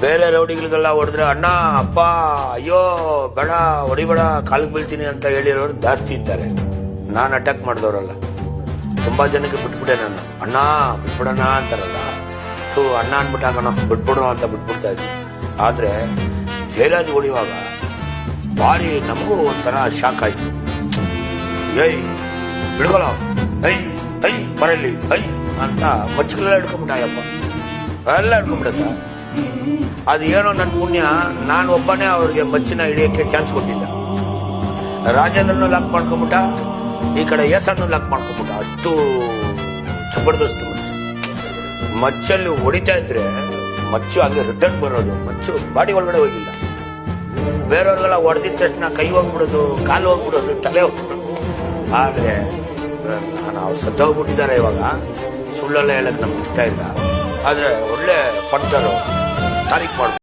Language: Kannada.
ಬೇರೆ ರೌಡಿಗಳಿಗೆಲ್ಲ ಹೊಡೆದ್ರೆ ಅಣ್ಣ ಅಪ್ಪ ಅಯ್ಯೋ ಬೇಡ ಹೊಡಿಬೇಡ ಕಾಲಿಗೆ ಬೀಳ್ತೀನಿ ಅಂತ ಹೇಳಿರೋರು ಜಾಸ್ತಿ ಇದ್ದಾರೆ. ನಾನು ಅಟ್ಯಾಕ್ ಮಾಡಿದವರಲ್ಲ. ತುಂಬಾ ಜನಕ್ಕೆ ಬಿಟ್ಬಿಟ್ಟೆ ನಾನು. ಅಣ್ಣ ಬಿಟ್ಬಿಡೋಣ ಅಂತಾರಲ್ಲ, ಸೊ ಅಣ್ಣ ಅನ್ಬಿಟ್ಟಾಗಣ ಬಿಟ್ಬಿಡೋ ಅಂತ ಬಿಟ್ಬಿಡ್ತಾ ಇದ್ವಿ. ಆದ್ರೆ ಜಯರಾಜ್ ಹೊಡಿಯುವಾಗ ಭಾರಿ ನಮಗೂ ಒಂಥರ ಶಾಕ್ ಆಯ್ತು. ಏಯ್ ಹಿಡ್ಕೊಳ ಐ ಐ ಬರಲಿ ಐ ಅಂತ ಮಚ್ಚಗಳೆಲ್ಲ ಹಿಡ್ಕೊಂಬಿಟ್ಟಯಪ್ಪ, ಎಲ್ಲ ಹಿಡ್ಕೊಂಬಿಟ್ಟೆ ಸರ್. ಅದು ಏನೋ ನನ್ನ ಪುಣ್ಯ, ನಾನು ಒಬ್ಬನೇ ಅವ್ರಿಗೆ ಮಚ್ಚಿನ ಹಿಡಿಯೋಕ್ಕೆ ಚಾನ್ಸ್ ಕೊಟ್ಟಿದ್ದ. ರಾಜೇಂದ್ರನು ಲಾಕ್ ಮಾಡ್ಕೊಂಬಿಟ್ಟ, ಈ ಕಡೆ ಎಸನ್ನು ಲಾಕ್ ಮಾಡ್ಕೊಂಬಿಟ್ಟ. ಅಷ್ಟು ಜಬರ್ದಸ್ತ್ ಮಚ್ಚಲ್ಲಿ ಹೊಡಿತಾ ಇದ್ರೆ ಮಚ್ಚು ಹಂಗೆ ರಿಟರ್ನ್ ಬರೋದು, ಮಚ್ಚು ಬಾಡಿ ಒಳಗಡೆ ಹೋಗಿಲ್ಲ. ಬೇರೆಯವ್ರಿಗೆಲ್ಲ ಹೊಡೆದಿದ ತಕ್ಷಣ ಕೈ ಹೋಗ್ಬಿಡೋದು, ಕಾಲು ಹೋಗ್ಬಿಡೋದು, ತಲೆ ಹೋಗ್ಬಿಡೋದು. ಆದ್ರೆ ನಾವು ಸತ್ತೋಗ್ಬಿಟ್ಟಿದ್ದಾರೆ ಇವಾಗ. ಸುಳ್ಳೆಲ್ಲ ಹೇಳಕ್ ನಮ್ಗೆ ಇಷ್ಟ ಇಲ್ಲ. ಆದ್ರೆ ಒಳ್ಳೆ ಪಡ್ತಾರೋ ತಾರೀಖ್ ಮಾಡ್ಬೋದು.